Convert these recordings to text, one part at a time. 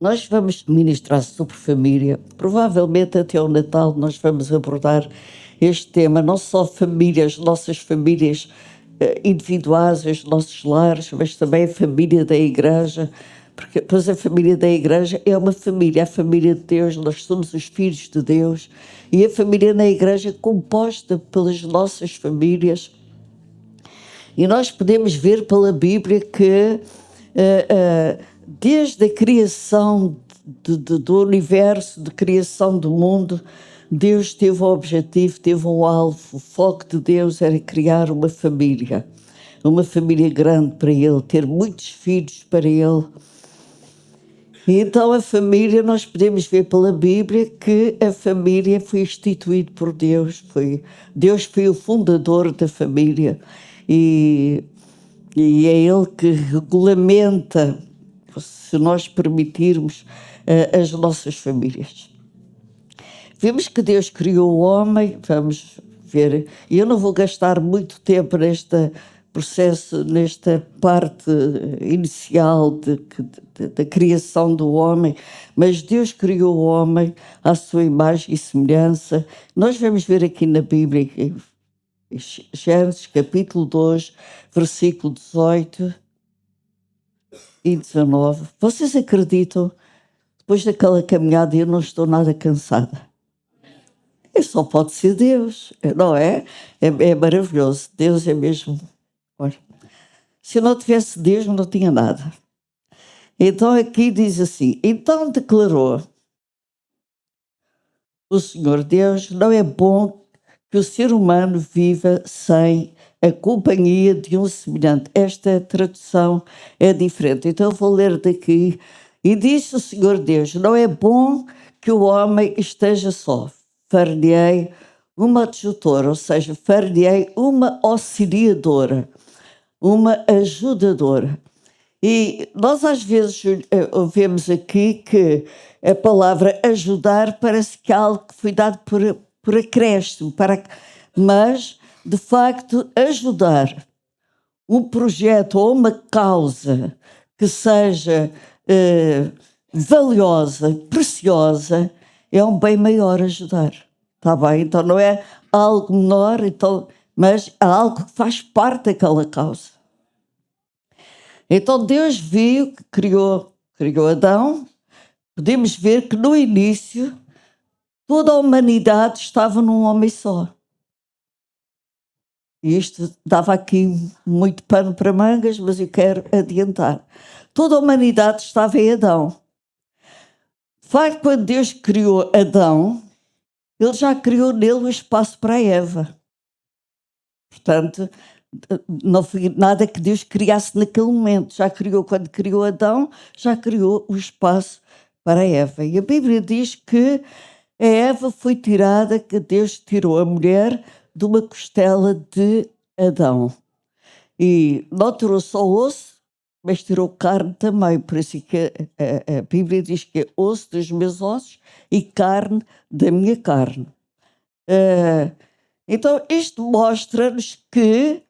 Nós vamos ministrar sobre família. Provavelmente até ao Natal nós vamos abordar este tema, não só famílias, nossas famílias individuais, os nossos lares, mas também a família da igreja, porque pois a família da igreja é uma família, a família de Deus, nós somos os filhos de Deus, e a família na igreja é composta pelas nossas famílias. E nós podemos ver pela Bíblia que desde a criação do universo, de criação do mundo, Deus teve um objetivo, teve um alvo. O foco de Deus era criar uma família grande para Ele, ter muitos filhos para Ele. E então a família, nós podemos ver pela Bíblia que a família foi instituída por Deus. Deus foi o fundador da família e é Ele que regulamenta, se nós permitirmos, as nossas famílias. Vimos que Deus criou o homem, vamos ver, e eu não vou gastar muito tempo neste processo, nesta parte inicial da criação do homem, mas Deus criou o homem à sua imagem e semelhança. Nós vamos ver aqui na Bíblia, Gênesis capítulo 2, versículo 18 e 19. Vocês acreditam, depois daquela caminhada eu não estou nada cansada? Só pode ser Deus, não é? É maravilhoso. Deus é mesmo. Olha, se eu não tivesse Deus, não tinha nada. Então aqui diz assim: então declarou o Senhor Deus, não é bom que o ser humano viva sem a companhia de um semelhante. Esta tradução é diferente. Então eu vou ler daqui. E disse o Senhor Deus, não é bom que o homem esteja só. Far-lhe-ei uma adjutora, ou seja, far-lhe-ei uma auxiliadora, uma ajudadora. E nós às vezes ouvimos aqui que a palavra ajudar parece que é algo que foi dado por acréscimo, mas de facto ajudar um projeto ou uma causa que seja valiosa, preciosa, é um bem maior ajudar. Está bem? Então não é algo menor, mas é algo que faz parte daquela causa. Então Deus viu que criou Adão. Podemos ver que no início toda a humanidade estava num homem só. E isto dava aqui muito pano para mangas, mas eu quero adiantar. Toda a humanidade estava em Adão. De facto, quando Deus criou Adão, Ele já criou nele o espaço para a Eva. Portanto, não foi nada que Deus criasse naquele momento. Já criou, quando criou Adão, já criou o espaço para a Eva. E a Bíblia diz que a Eva foi tirada, que Deus tirou a mulher de uma costela de Adão. E não tirou só osso, mas tirou carne também. Por isso que a Bíblia diz que é osso dos meus ossos e carne da minha carne. Então, isto mostra-nos que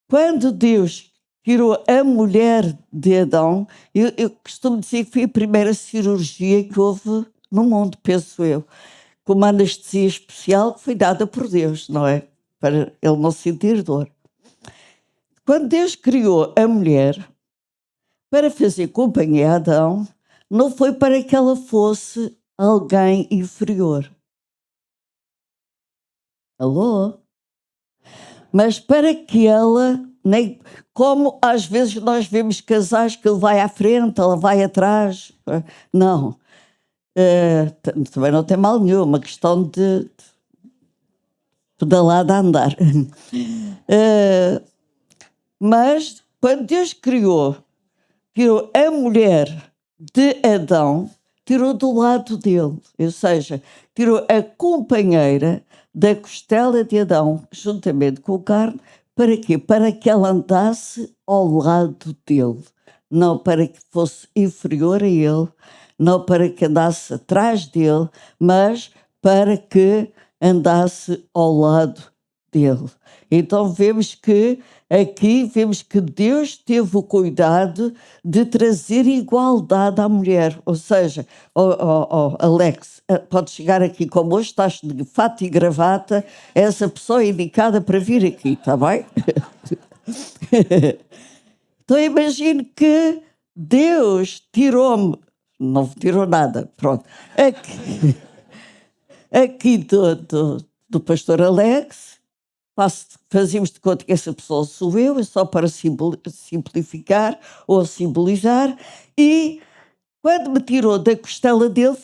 quando Deus tirou a mulher de Adão, eu costumo dizer que foi a primeira cirurgia que houve no mundo, penso eu, com uma anestesia especial que foi dada por Deus, não é? Para ele não sentir dor. Quando Deus criou a mulher para fazer companhia a Adão, não foi para que ela fosse alguém inferior. Alô? Mas para que ela, como às vezes nós vemos casais que ele vai à frente, ela vai atrás, não. Também não tem mal nenhum, uma questão de pedalar, de andar. Mas quando Deus tirou a mulher de Adão, tirou do lado dele, ou seja, tirou a companheira da costela de Adão, juntamente com a carne, para quê? Para que ela andasse ao lado dele, não para que fosse inferior a ele, não para que andasse atrás dele, mas para que andasse ao lado dele. Então vemos que Deus teve o cuidado de trazer igualdade à mulher. Ou seja, Alex, pode chegar aqui, como hoje estás de fato e gravata, essa pessoa é indicada para vir aqui, está bem? Então imagino que Deus tirou-me, não tirou nada, pronto, aqui do pastor Alex, fazíamos de conta que essa pessoa sou eu, é só para simplificar ou simbolizar, e quando me tirou da costela dele,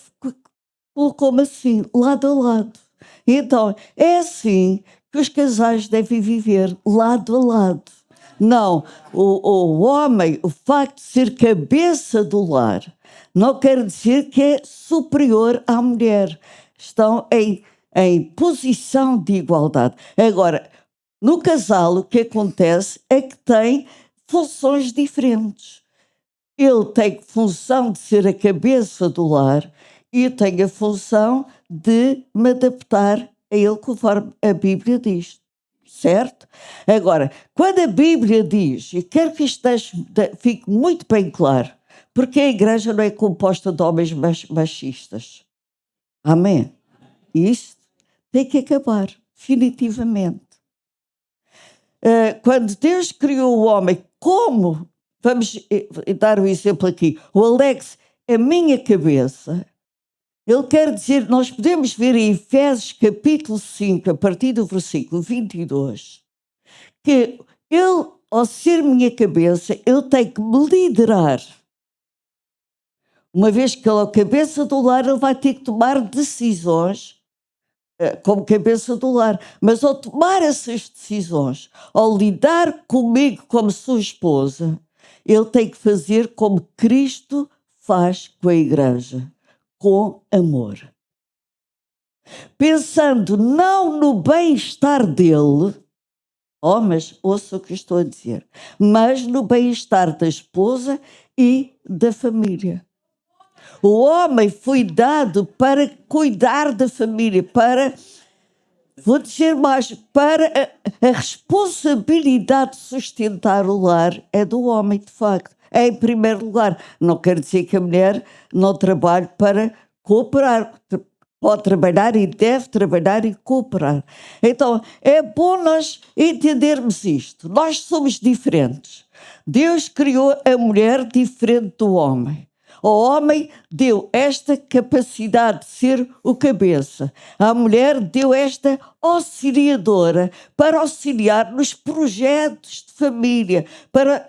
colocou-me assim, lado a lado. Então, é assim que os casais devem viver, lado a lado. Não, o homem, o facto de ser cabeça do lar, não quer dizer que é superior à mulher. Estão em posição de igualdade. Agora, no casal, o que acontece é que tem funções diferentes. Ele tem a função de ser a cabeça do lar e eu tenho a função de me adaptar a ele conforme a Bíblia diz. Certo? Agora, quando a Bíblia diz, e quero que isto fique muito bem claro, porque a igreja não é composta de homens machistas. Amém? Isso tem que acabar, definitivamente. Quando Deus criou o homem, como? Vamos dar um exemplo aqui. O Alex, a minha cabeça, ele quer dizer, nós podemos ver em Efésios capítulo 5, a partir do versículo 22, que ele, ao ser minha cabeça, ele tem que me liderar. Uma vez que ele é a cabeça do lar, ele vai ter que tomar decisões como cabeça do lar. Mas ao tomar essas decisões, ao lidar comigo como sua esposa, ele tem que fazer como Cristo faz com a igreja, com amor. Pensando não no bem-estar dele, mas ouça o que estou a dizer, mas no bem-estar da esposa e da família. O homem foi dado para cuidar da família, vou dizer mais, para a responsabilidade de sustentar o lar é do homem, de facto. É em primeiro lugar. Não quer dizer que a mulher não trabalhe para cooperar. Pode trabalhar e deve trabalhar e cooperar. Então, é bom nós entendermos isto. Nós somos diferentes. Deus criou a mulher diferente do homem. O homem deu esta capacidade de ser o cabeça. A mulher deu esta auxiliadora para auxiliar nos projetos de família, para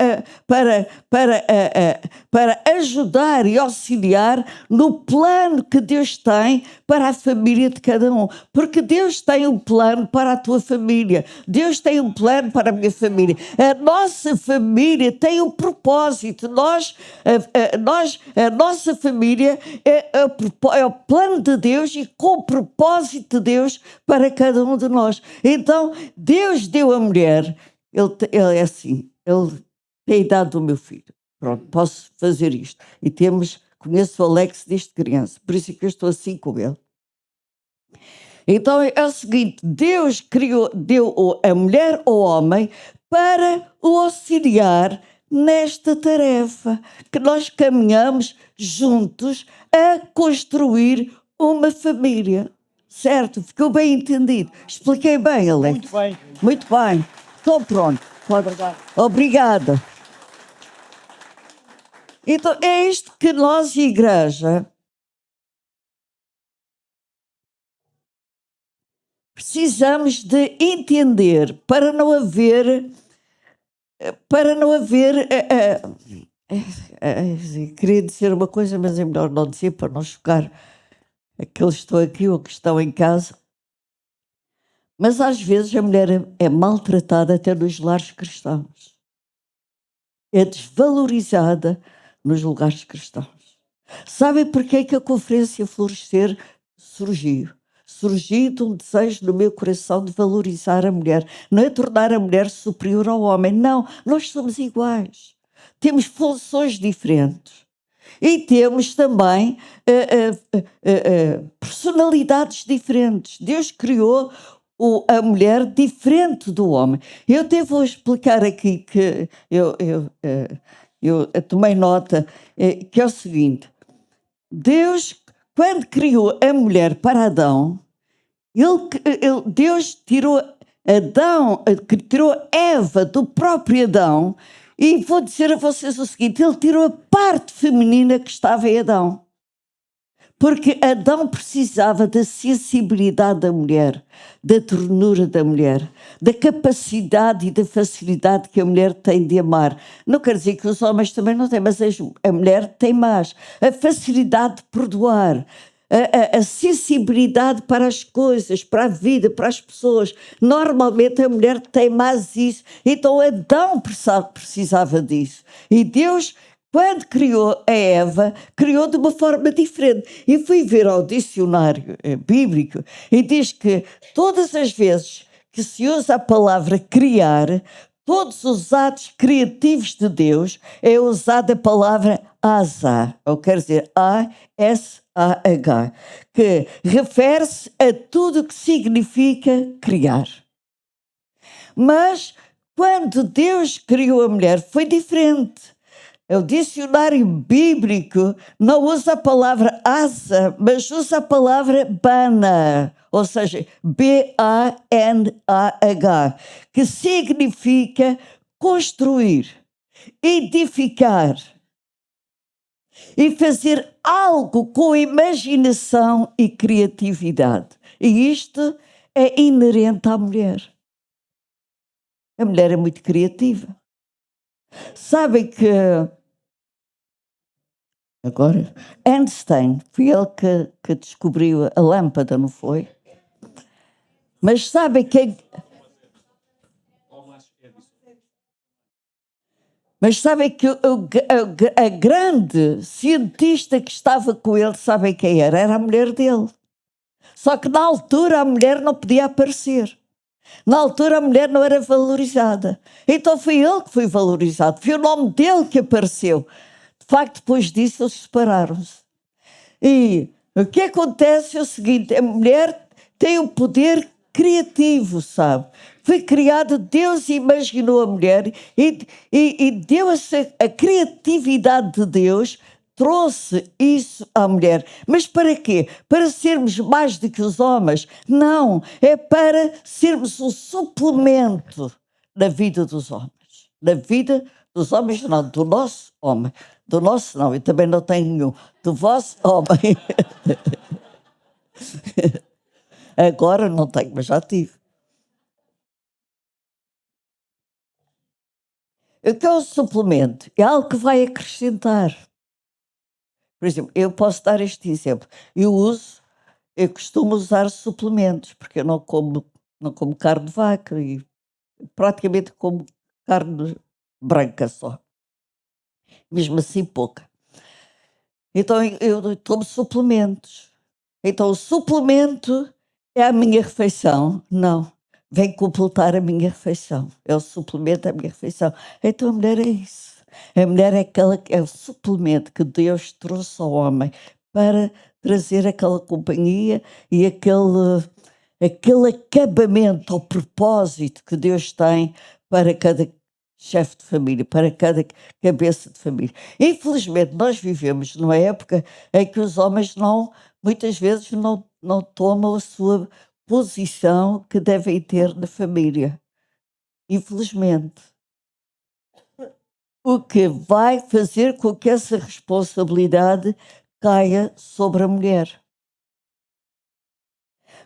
ajudar e auxiliar no plano que Deus tem para a família de cada um. Porque Deus tem um plano para a tua família. Deus tem um plano para a minha família. A nossa família tem um propósito. A nossa família é o plano de Deus e com o propósito de Deus para cada um de nós. Então, Deus deu a mulher, ele é assim, ele tem a idade do meu filho. Pronto, posso fazer isto. E conheço o Alex desde criança, por isso é que eu estou assim com ele. Então é o seguinte, Deus deu a mulher ao homem para o auxiliar nesta tarefa, que nós caminhamos juntos a construir uma família. Certo? Ficou bem entendido? Expliquei bem, Alex? Muito bem. Muito bem. Estou pronto. Obrigada. Então, é isto que nós, igreja, precisamos de entender para não haver queria dizer uma coisa, mas é melhor não dizer para não chocar aqueles que estão aqui ou que estão em casa. Mas às vezes a mulher é maltratada até nos lares cristãos. É desvalorizada nos lugares cristãos. Sabem porquê que a Conferência Florescer surgiu? Surgiu de um desejo no meu coração de valorizar a mulher. Não é tornar a mulher superior ao homem. Não, nós somos iguais. Temos funções diferentes. E temos também personalidades diferentes. Deus criou a mulher diferente do homem. Eu até vou explicar aqui que eu tomei nota, que é o seguinte: Deus, quando criou a mulher para Adão, Deus tirou tirou Eva do próprio Adão, e vou dizer a vocês o seguinte: ele tirou a parte feminina que estava em Adão. Porque Adão precisava da sensibilidade da mulher, da ternura da mulher, da capacidade e da facilidade que a mulher tem de amar. Não quer dizer que os homens também não têm, mas a mulher tem mais. A facilidade de perdoar, a sensibilidade para as coisas, para a vida, para as pessoas. Normalmente a mulher tem mais isso. Então Adão precisava disso. E Deus, quando criou a Eva, criou de uma forma diferente. E fui ver ao dicionário bíblico e diz que todas as vezes que se usa a palavra criar, todos os atos criativos de Deus, é usada a palavra Asah, ou quer dizer A-S-A-H, que refere-se a tudo que significa criar. Mas quando Deus criou a mulher, foi diferente. O dicionário bíblico não usa a palavra asa, mas usa a palavra bana, ou seja, B-A-N-A-H, que significa construir, edificar e fazer algo com imaginação e criatividade. E isto é inerente à mulher. A mulher é muito criativa. Sabem que agora, Einstein, foi ele que descobriu a lâmpada, não foi? Mas sabem que... Mas sabem que a grande cientista que estava com ele, sabem quem era? Era a mulher dele. Só que na altura a mulher não podia aparecer. Na altura a mulher não era valorizada. Então foi ele que foi valorizado. Foi o nome dele que apareceu. De facto, depois disso, eles separaram-se. E o que acontece é o seguinte: a mulher tem um poder criativo, sabe? Foi criada, Deus imaginou a mulher e deu a criatividade de Deus, trouxe isso à mulher. Mas para quê? Para sermos mais do que os homens? Não, é para sermos um suplemento na vida dos homens. Na vida dos homens, não, do nosso homem. Do nosso não, eu também não tenho nenhum. Do vosso homem. Agora não tenho, mas já tive. O que é um suplemento? É algo que vai acrescentar. Por exemplo, eu posso dar este exemplo. Eu costumo usar suplementos, porque eu não como carne de vaca e praticamente como carne branca só. Mesmo assim pouca. Então eu tomo suplementos. Então o suplemento é a minha refeição? Não. Vem completar a minha refeição. É o suplemento da minha refeição. Então a mulher é isso. A mulher é o suplemento que Deus trouxe ao homem para trazer aquela companhia e aquele acabamento, ao propósito que Deus tem para cada chefe de família, para cada cabeça de família. Infelizmente, nós vivemos numa época em que os homens muitas vezes não tomam a sua posição que devem ter na família. Infelizmente. O que vai fazer com que essa responsabilidade caia sobre a mulher.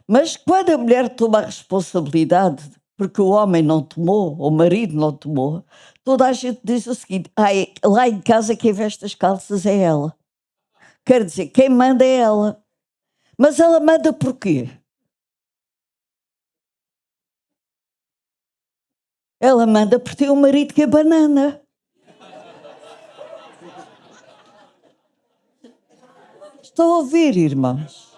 Mas quando a mulher toma a responsabilidade, porque o homem não tomou, ou o marido não tomou, toda a gente diz o seguinte: lá em casa quem veste as calças é ela. Quer dizer, quem manda é ela. Mas ela manda porquê? Ela manda porque tem um marido que é banana. Estão a ouvir, irmãos?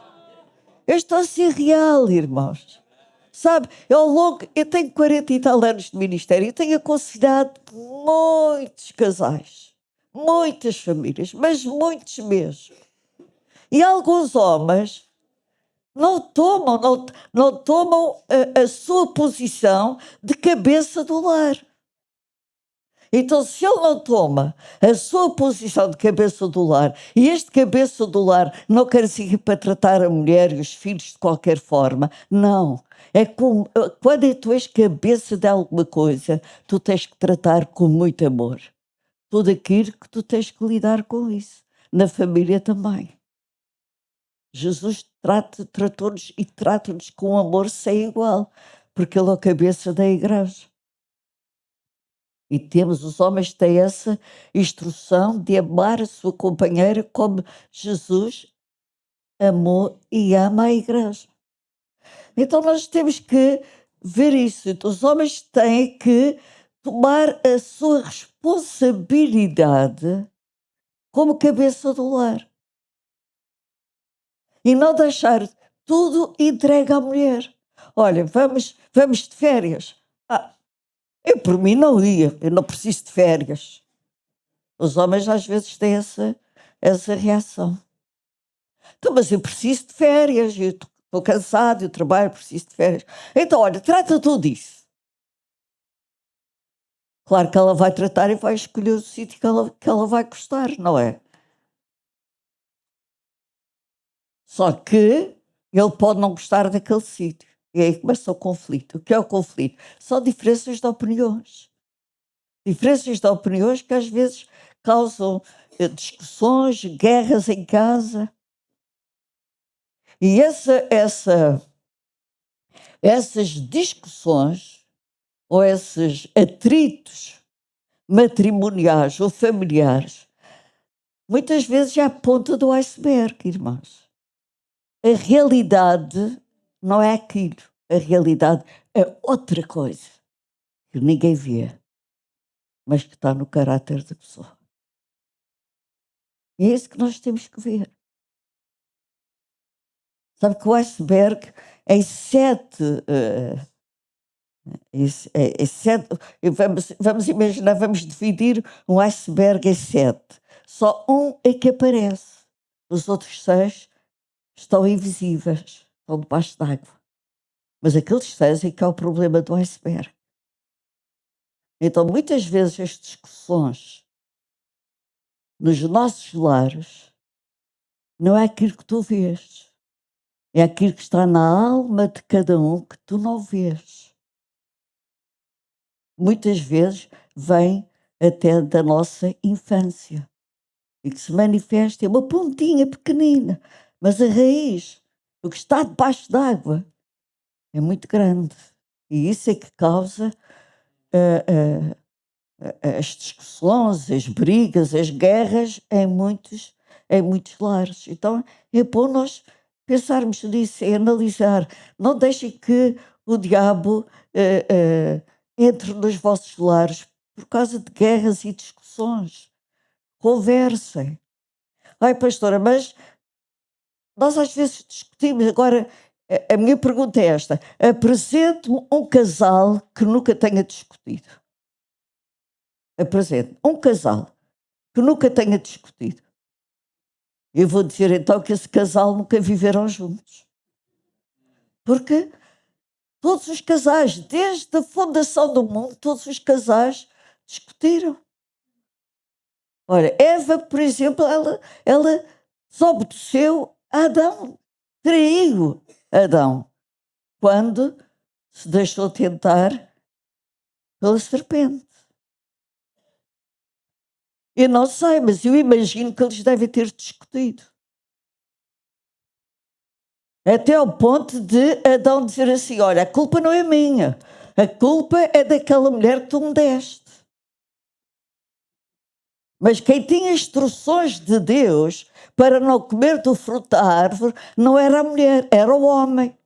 Eu estou a ser real, irmãos. Sabe, eu tenho 40 e tal anos de ministério e tenho aconselhado muitos casais, muitas famílias, mas muitos mesmo. E alguns homens não tomam a sua posição de cabeça do lar. Então, se ele não toma a sua posição de cabeça do lar, e este cabeça do lar não quer seguir para tratar a mulher e os filhos de qualquer forma, não. É como, quando tu és cabeça de alguma coisa, tu tens que tratar com muito amor. Tudo aquilo que tu tens que lidar com isso. Na família também. Jesus tratou-nos e trata-nos com amor sem igual, porque ele é a cabeça da igreja. E temos, os homens têm essa instrução de amar a sua companheira como Jesus amou e ama a igreja. Então nós temos que ver isso. Então, os homens têm que tomar a sua responsabilidade como cabeça do lar. E não deixar tudo entregue à mulher. Olha, vamos de férias. Eu por mim não ia, eu não preciso de férias. Os homens às vezes têm essa reação. Então, mas eu preciso de férias, eu estou cansado, eu trabalho, preciso de férias. Então, olha, trata tudo isso. Claro que ela vai tratar e vai escolher o sítio que ela vai gostar, não é? Só que ele pode não gostar daquele sítio. E aí começa o conflito. O que é o conflito? São diferenças de opiniões. Diferenças de opiniões que às vezes causam discussões, guerras em casa. E essas discussões ou esses atritos matrimoniais ou familiares, muitas vezes é a ponta do iceberg, irmãos. A realidade não é aquilo. A realidade é outra coisa que ninguém vê, mas que está no caráter da pessoa. E é isso que nós temos que ver. Sabe que o iceberg em sete... vamos imaginar, vamos dividir um iceberg em 7. Só um é que aparece. Os outros 6 estão invisíveis, estão debaixo d'água. Mas aqueles 6 é que é o problema do iceberg. Então, muitas vezes as discussões nos nossos lares não é aquilo que tu vês. É aquilo que está na alma de cada um que tu não vês. Muitas vezes vem até da nossa infância e que se manifesta é uma pontinha pequenina, mas a raiz, o que está debaixo d'água, é muito grande. E isso é que causa as discussões, as brigas, as guerras em muitos lares. Então é bom nós pensarmos nisso e analisar. Não deixem que o diabo entre nos vossos lares por causa de guerras e discussões. Conversem. Ai, pastora, mas nós às vezes discutimos. Agora, a minha pergunta é esta. Apresente-me um casal que nunca tenha discutido. Apresente um casal que nunca tenha discutido. Eu vou dizer então que esse casal nunca viveram juntos. Porque todos os casais, desde a fundação do mundo, todos os casais discutiram. Olha, Eva, por exemplo, ela desobedeceu a Adão, traiu Adão, quando se deixou tentar pela serpente. Eu não sei, mas eu imagino que eles devem ter discutido. Até ao ponto de Adão dizer assim, olha, a culpa não é minha, a culpa é daquela mulher que tu me deste. Mas quem tinha instruções de Deus para não comer do fruto da árvore não era a mulher, era o homem.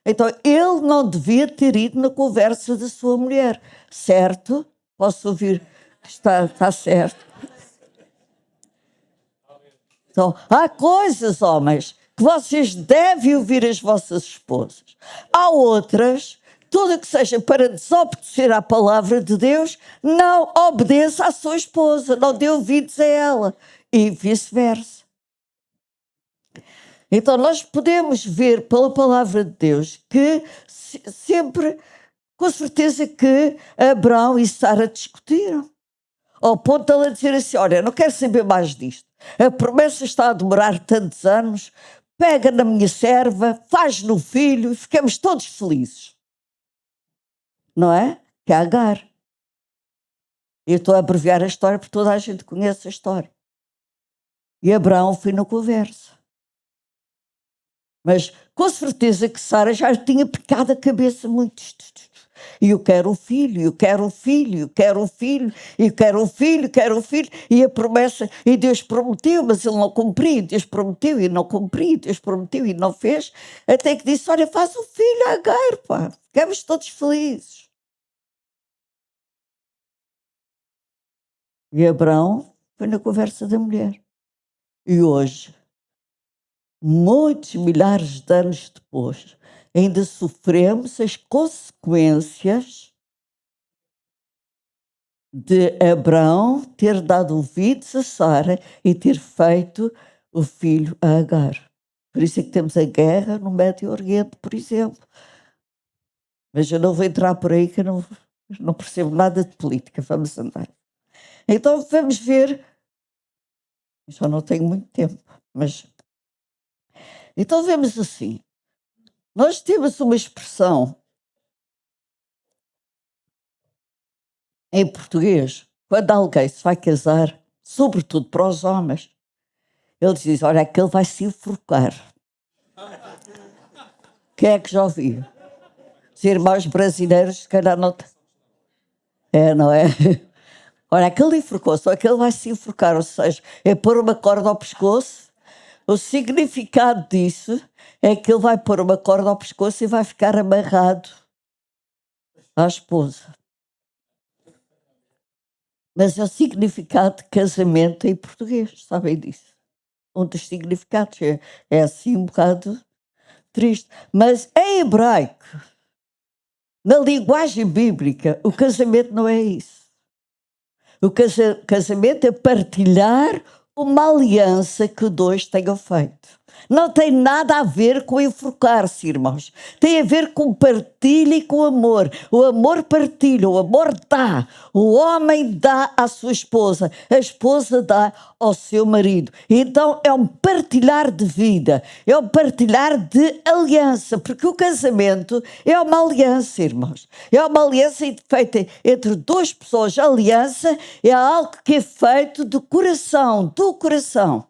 Então ele não devia ter ido na conversa da sua mulher, certo? Posso ouvir que está certo? Então, há coisas, homens, que vocês devem ouvir as vossas esposas. Há outras, tudo que seja para desobedecer à palavra de Deus, não obedeça à sua esposa, não dê ouvidos a ela. E vice-versa. Então nós podemos ver pela palavra de Deus que sempre, com certeza que Abraão e Sara discutiram. Ao ponto de ela dizer assim, olha, não quero saber mais disto. A promessa está a demorar tantos anos, pega na minha serva, faz no filho e ficamos todos felizes. Não é? Que é Agar. Eu estou a abreviar a história porque toda a gente conhece a história. E Abraão foi na conversa. Mas com certeza que Sara já tinha picado a cabeça muito. E eu quero o filho, eu quero o filho, eu quero o filho, eu quero o filho, quero o filho. E a promessa, e Deus prometeu, mas ele não cumpriu. Deus prometeu e não cumpriu, Deus prometeu e não fez. Até que disse, olha, faz o filho a Agar, pá. Ficamos todos felizes. E Abraão foi na conversa da mulher. E hoje, muitos milhares de anos depois, ainda sofremos as consequências de Abraão ter dado ouvidos a Sara e ter feito o filho a Agar. Por isso é que temos a guerra no Médio Oriente, por exemplo. Mas eu não vou entrar por aí que eu não percebo nada de política. Vamos andar. Então vamos ver. Já não tenho muito tempo, mas... Então vemos assim. Nós temos uma expressão em português, quando alguém se vai casar, sobretudo para os homens, eles dizem, olha, aquele vai se enforcar. Quem é que já ouviu? Os irmãos brasileiros, se calhar não... É, não é? Olha, aquele enforcou-se, aquele vai se enforcar, ou seja, é pôr uma corda ao pescoço. O significado disso é que ele vai pôr uma corda ao pescoço e vai ficar amarrado à esposa. Mas é o significado de casamento em português, sabem disso? Um dos significados é assim um bocado triste. Mas em hebraico, na linguagem bíblica, o casamento não é isso. O casamento é partilhar uma aliança que dois tenham feito. Não tem nada a ver com enforcar-se, irmãos. Tem a ver com partilha e com amor. O amor partilha, o amor dá. O homem dá à sua esposa, a esposa dá ao seu marido. Então é um partilhar de vida, é um partilhar de aliança, porque o casamento é uma aliança, irmãos. É uma aliança feita entre duas pessoas. A aliança é algo que é feito do coração, do coração.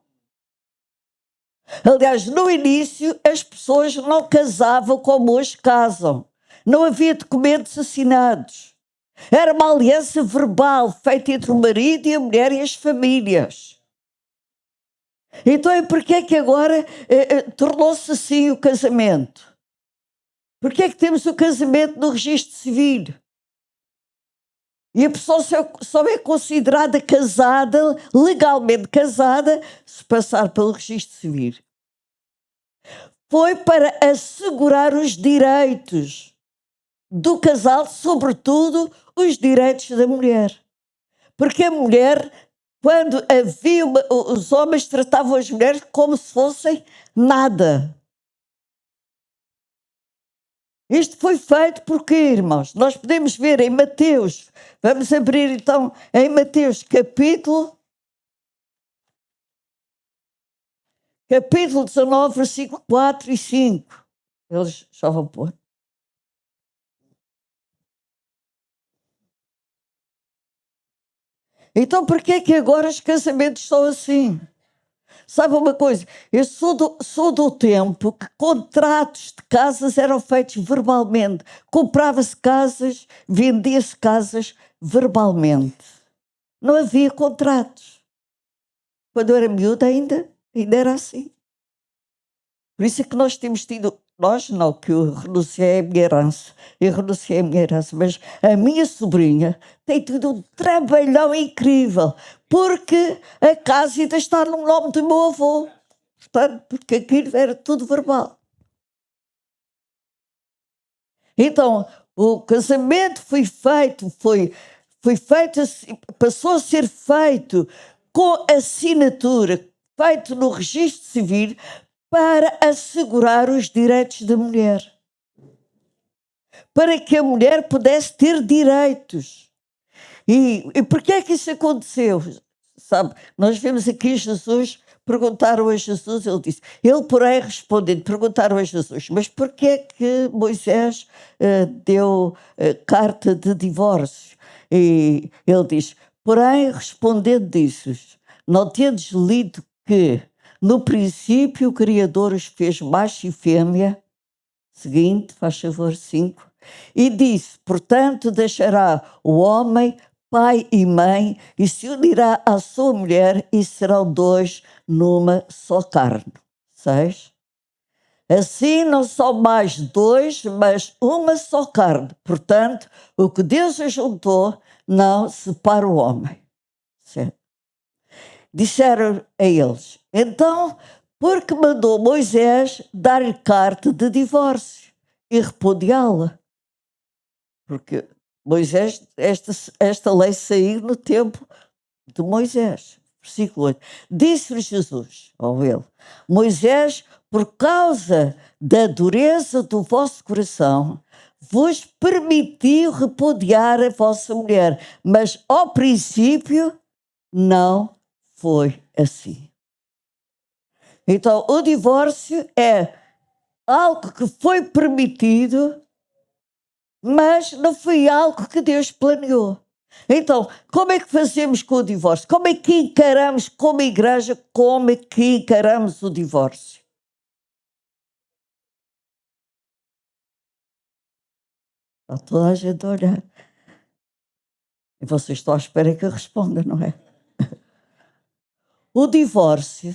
Aliás, no início, as pessoas não casavam como hoje casam. Não havia documentos assinados. Era uma aliança verbal feita entre o marido e a mulher e as famílias. Então, porquê é que agora tornou-se assim o casamento? Porquê é que temos o casamento no registro civil? E a pessoa só é considerada casada, legalmente casada, se passar pelo registro civil. Foi para assegurar os direitos do casal, sobretudo os direitos da mulher. Porque a mulher, quando havia os homens tratavam as mulheres como se fossem nada. Isto foi feito porque, irmãos, nós podemos ver em Mateus, vamos abrir então em Mateus capítulo 19, versículo 4 e 5. Eles já vão pôr. Então, por que é que agora os casamentos são assim? Sabe uma coisa? Eu sou do tempo que contratos de casas eram feitos verbalmente. Comprava-se casas, vendia-se casas verbalmente. Não havia contratos. Quando eu era miúda ainda era assim. Por isso é que nós temos tido... Nós não, que eu renunciei à minha herança. Eu renunciei à minha herança, mas a minha sobrinha tem tido um trabalhão incrível, porque a casa ainda está no nome do meu avô. Portanto, porque aquilo era tudo verbal. Então, o casamento foi feito, passou a ser feito com assinatura, feito no registro civil, para assegurar os direitos da mulher. Para que a mulher pudesse ter direitos. E por que é que isso aconteceu? Sabe, nós vemos aqui Jesus, perguntaram a Jesus, ele porém respondendo, perguntaram a Jesus, mas por que é que Moisés deu carta de divórcio? E ele diz, porém respondendo disse, não tendes lido que no princípio o Criador os fez macho e fêmea? Seguinte, faz favor, 5. E disse, portanto, deixará o homem pai e mãe, e se unirá à sua mulher, e serão dois numa só carne. 6. Assim não são mais dois, mas uma só carne. Portanto, o que Deus ajuntou, não separa o homem. 7. Disseram a eles, então, porque mandou Moisés dar-lhe carta de divórcio e repudiá-la? Porque Moisés, esta lei saiu no tempo de Moisés. Versículo 8. Disse-lhe Jesus, ou ele, Moisés, por causa da dureza do vosso coração, vos permitiu repudiar a vossa mulher, mas ao princípio não foi assim. Então, o divórcio é algo que foi permitido, mas não foi algo que Deus planeou. Então, como é que fazemos com o divórcio? Como é que encaramos como igreja, como é que encaramos o divórcio? Está toda a gente a olhar. E vocês estão à espera que eu responda, não é? O divórcio,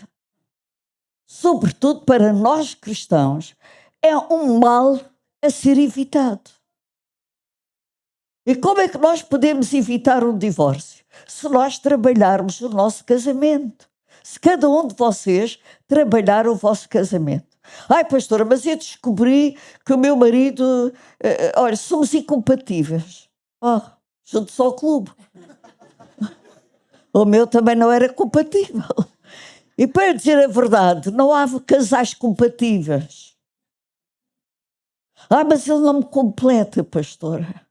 sobretudo para nós cristãos, é um mal a ser evitado. E como é que nós podemos evitar um divórcio? Se nós trabalharmos o nosso casamento. Se cada um de vocês trabalhar o vosso casamento. Ai, pastora, mas eu descobri que o meu marido... olha, somos incompatíveis. Junto só ao clube. O meu também não era compatível. E para dizer a verdade, não há casais compatíveis. Mas ele não me completa, pastora.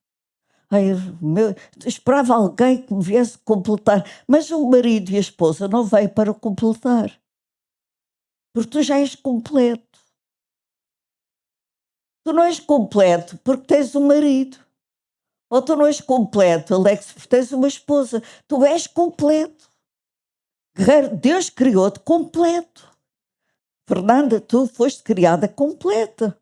Esperava alguém que me viesse completar, mas o marido e a esposa não veio para completar, porque tu já és completo. Tu não és completo porque tens um marido, ou tu não és completo, Alex, porque tens uma esposa. Tu és completo. Guerreiro, Deus criou-te completo. Fernanda, tu foste criada completa.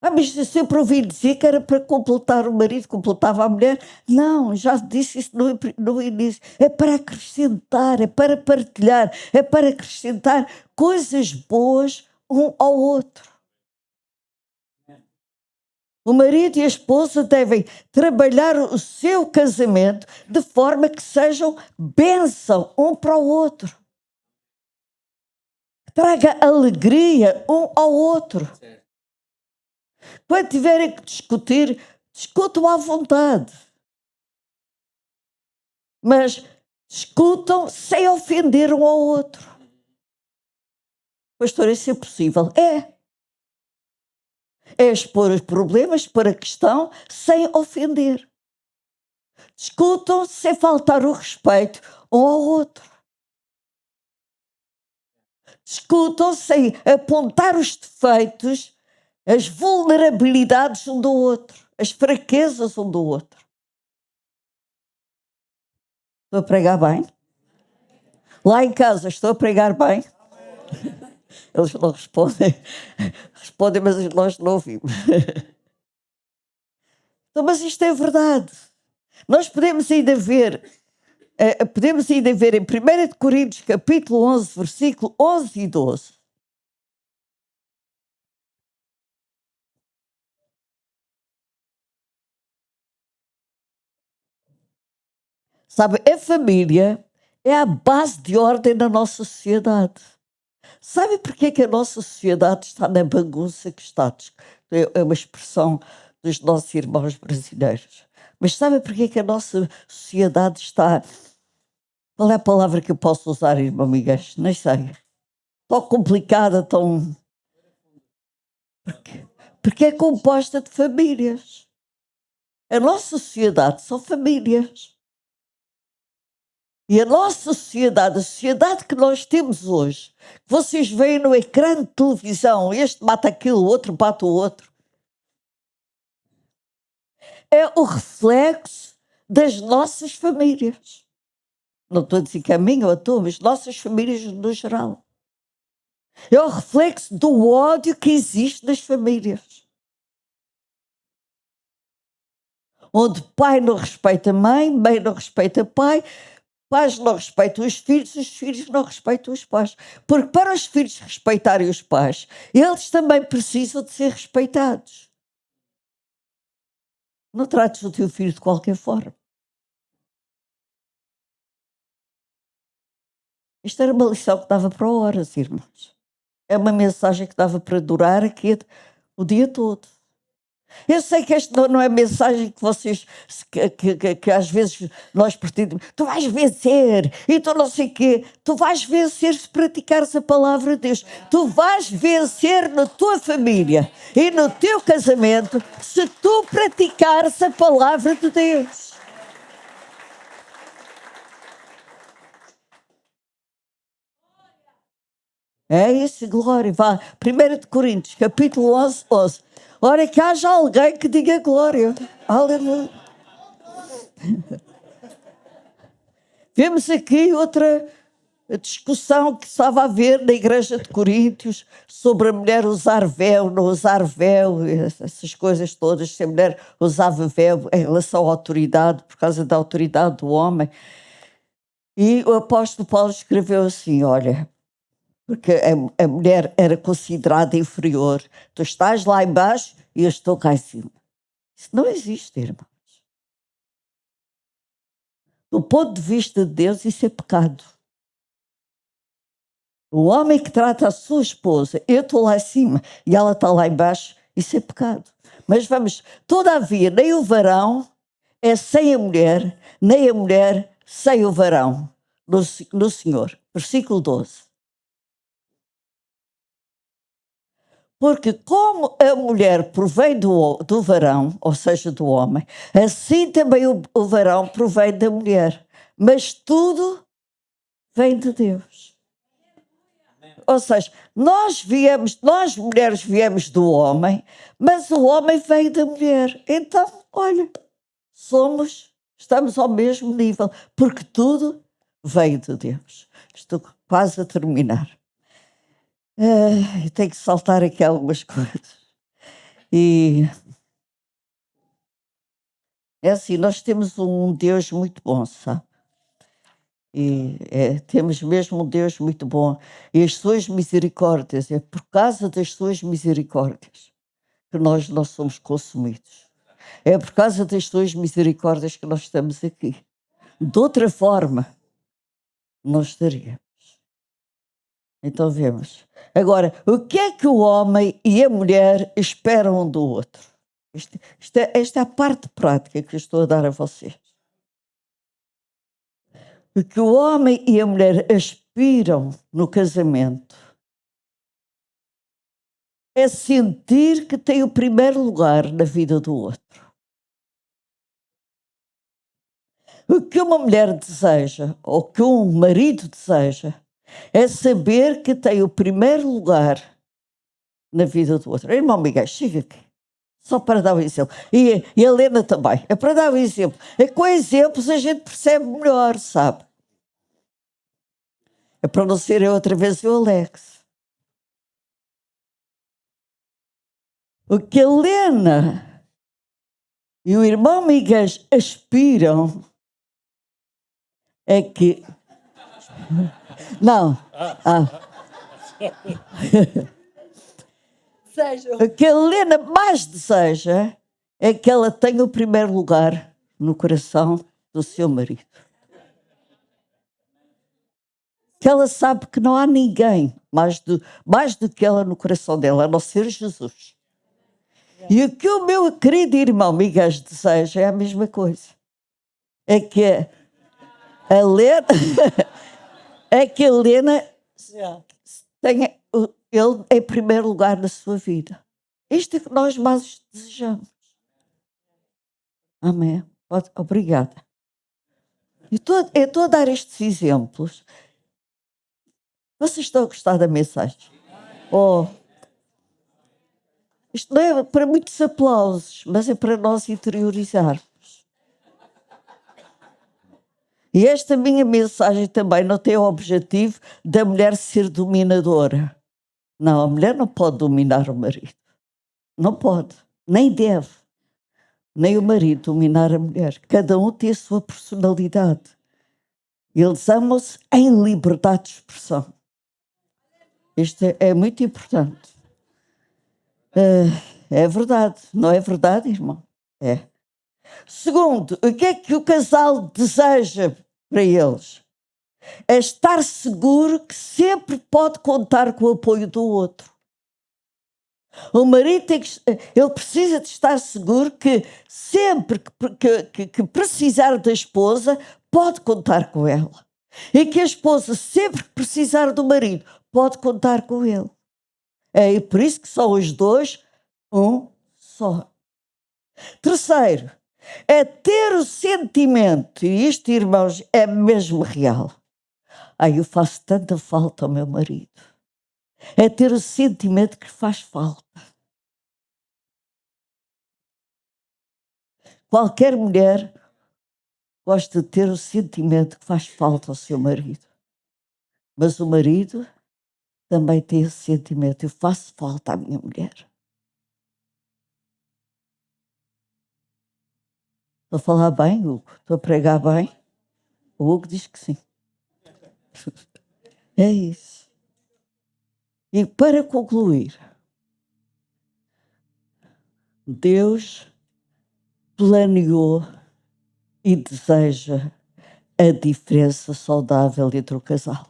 Mas eu sempre ouvi dizer que era para completar o marido, completava a mulher. Não, já disse isso no início. É para acrescentar, é para partilhar, é para acrescentar coisas boas um ao outro. O marido e a esposa devem trabalhar o seu casamento de forma que sejam bênção um para o outro. Traga alegria um ao outro. Quando tiverem que discutir, discutam à vontade. Mas discutam sem ofender um ao outro. Pastor, isso é possível? É. É expor os problemas para a questão sem ofender. Discutam sem faltar o respeito um ao outro. Discutam sem apontar os defeitos, as vulnerabilidades um do outro, as fraquezas um do outro. Estou a pregar bem? Lá em casa estou a pregar bem? Eles não respondem. Respondem, mas nós não ouvimos. Então, mas isto é verdade. Nós podemos ainda ver em 1 Coríntios capítulo 11, versículo 11 e 12. Sabe, a família é a base de ordem na nossa sociedade. Sabe porquê que a nossa sociedade está na bagunça que está? É uma expressão dos nossos irmãos brasileiros. Mas sabe porquê que a nossa sociedade está Qual é a palavra que eu posso usar, irmão Miguel? Nem sei. Tão complicada, tão... Porque é composta de famílias. A nossa sociedade são famílias. E a nossa sociedade, a sociedade que nós temos hoje, que vocês veem no ecrã de televisão, este mata aquilo, o outro mata o outro, é o reflexo das nossas famílias. Não estou a dizer que é a minha ou a tua, mas nossas famílias no geral. É o reflexo do ódio que existe nas famílias. Onde pai não respeita mãe não respeita pai, pais não respeitam os filhos não respeitam os pais. Porque para os filhos respeitarem os pais, eles também precisam de ser respeitados. Não trates o teu filho de qualquer forma. Isto era uma lição que dava para horas, irmãos. É uma mensagem que dava para durar aqui o dia todo. Eu sei que esta não é mensagem que vocês, que às vezes nós pretendemos, tu vais vencer, e tu não sei o quê, tu vais vencer se praticares a palavra de Deus, tu vais vencer na tua família e no teu casamento se tu praticares a palavra de Deus. É isso, glória. Vá, 1 Coríntios, capítulo 11, 11. Ora, que haja alguém que diga glória. Aleluia. Vemos aqui outra discussão que estava a haver na igreja de Coríntios sobre a mulher usar véu, não usar véu, essas coisas todas, se a mulher usava véu em relação à autoridade, por causa da autoridade do homem. E o apóstolo Paulo escreveu assim, olha, porque a mulher era considerada inferior. Tu estás lá embaixo e eu estou cá em cima. Isso não existe, irmãos. Do ponto de vista de Deus, isso é pecado. O homem que trata a sua esposa, eu estou lá em cima e ela está lá embaixo, isso é pecado. Mas vamos, todavia, nem o varão é sem a mulher, nem a mulher sem o varão, no Senhor. Versículo 12. Porque como a mulher provém do varão, ou seja, do homem, assim também o varão provém da mulher. Mas tudo vem de Deus. Ou seja, nós mulheres viemos do homem, mas o homem veio da mulher. Então, olha, estamos ao mesmo nível, porque tudo veio de Deus. Estou quase a terminar. Eu tenho que saltar aqui algumas coisas. E é assim, nós temos um Deus muito bom, sabe? Temos mesmo um Deus muito bom. E as suas misericórdias, é por causa das suas misericórdias que nós não somos consumidos. É por causa das suas misericórdias que nós estamos aqui. De outra forma, não estaríamos. Então vemos. Agora, o que é que o homem e a mulher esperam um do outro? Esta é a parte prática que eu estou a dar a vocês. O que o homem e a mulher aspiram no casamento é sentir que tem o primeiro lugar na vida do outro. O que uma mulher deseja, ou que um marido deseja, é saber que tem o primeiro lugar na vida do outro. Irmão Miguel, chega aqui. Só para dar um exemplo. E a Helena também. É para dar um exemplo. É com exemplos a gente percebe melhor, sabe? É para não ser eu outra vez o Alex. O que a Helena e o irmão Miguel aspiram é que... Não. O que a Helena mais deseja é que ela tenha o primeiro lugar no coração do seu marido. Que ela sabe que não há ninguém mais do que ela no coração dela, a não ser Jesus. E o que o meu querido irmão Miguel deseja é a mesma coisa. É que A Helena, é que a Helena tenha ele em primeiro lugar na sua vida. Isto é que nós mais desejamos. Amém. Obrigada. Eu estou a dar estes exemplos. Vocês estão a gostar da mensagem? Oh, isto não é para muitos aplausos, mas é para nós interiorizarmos. E esta minha mensagem também não tem o objetivo da mulher ser dominadora. Não, a mulher não pode dominar o marido. Não pode, nem deve. Nem o marido dominar a mulher. Cada um tem a sua personalidade. Eles amam-se em liberdade de expressão. Isto é muito importante. É verdade. Não é verdade, irmão? É. Segundo, o que é que o casal deseja para eles? É estar seguro que sempre pode contar com o apoio do outro. O marido ele precisa de estar seguro que sempre que precisar da esposa, pode contar com ela. E que a esposa, sempre que precisar do marido, pode contar com ele. É por isso que são os dois um só. Terceiro, é ter o sentimento, e isto, irmãos, é mesmo real. Eu faço tanta falta ao meu marido. É ter o sentimento que faz falta. Qualquer mulher gosta de ter o sentimento que faz falta ao seu marido. Mas o marido também tem esse sentimento. Eu faço falta à minha mulher. Estou a falar bem, Hugo? Estou a pregar bem? O Hugo diz que sim. É isso. E para concluir, Deus planeou e deseja a diferença saudável entre o casal.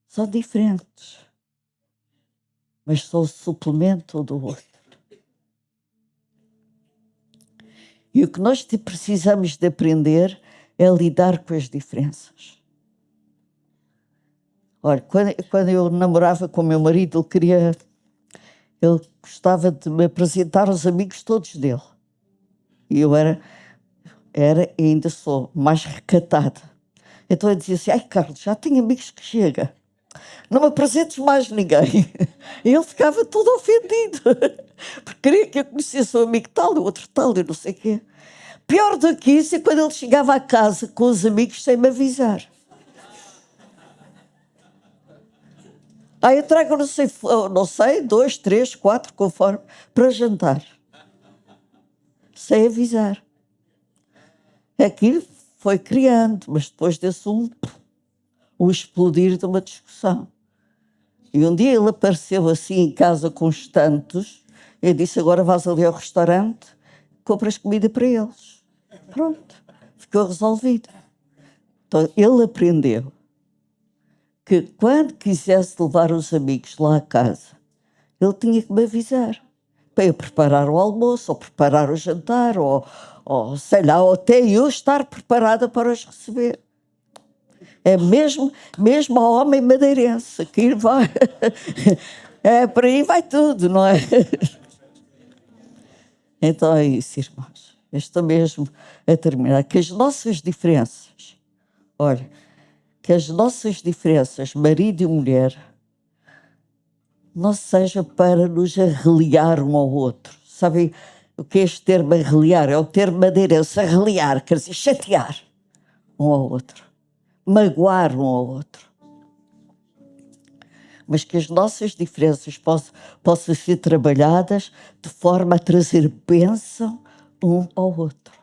São diferentes, mas são o suplemento um do outro. E o que nós precisamos de aprender é lidar com as diferenças. Olha, quando eu namorava com o meu marido, ele gostava de me apresentar aos amigos todos dele. E eu era e ainda sou mais recatada. Então eu dizia assim, Carlos, já tenho amigos que chega. Não me apresentes mais ninguém. E ele ficava todo ofendido. Porque queria que eu conhecesse um amigo tal, o outro tal, e não sei o quê. Pior do que isso é quando ele chegava à casa com os amigos sem me avisar. Eu trago, não sei, 2, 3, 4, conforme, para jantar. Sem avisar. Aquilo foi criando, mas depois desse um explodir de uma discussão. E um dia ele apareceu assim em casa com os tantos, eu disse, agora vais ali ao restaurante, compras comida para eles. Pronto, ficou resolvido. Então ele aprendeu que quando quisesse levar os amigos lá a casa, ele tinha que me avisar, para eu preparar o almoço, ou preparar o jantar, ou sei lá, ou até eu estar preparada para os receber. É mesmo ao homem madeirense, que vai. Por aí vai tudo, não é? Então é isso, irmãos. Estou mesmo a terminar. Que as nossas diferenças, marido e mulher, não seja para nos arreliar um ao outro. Sabem o que é este termo arreliar? É o termo madeirense, arreliar, quer dizer, chatear um ao outro, magoar um ao outro. Mas que as nossas diferenças possam ser trabalhadas de forma a trazer bênção um ao outro.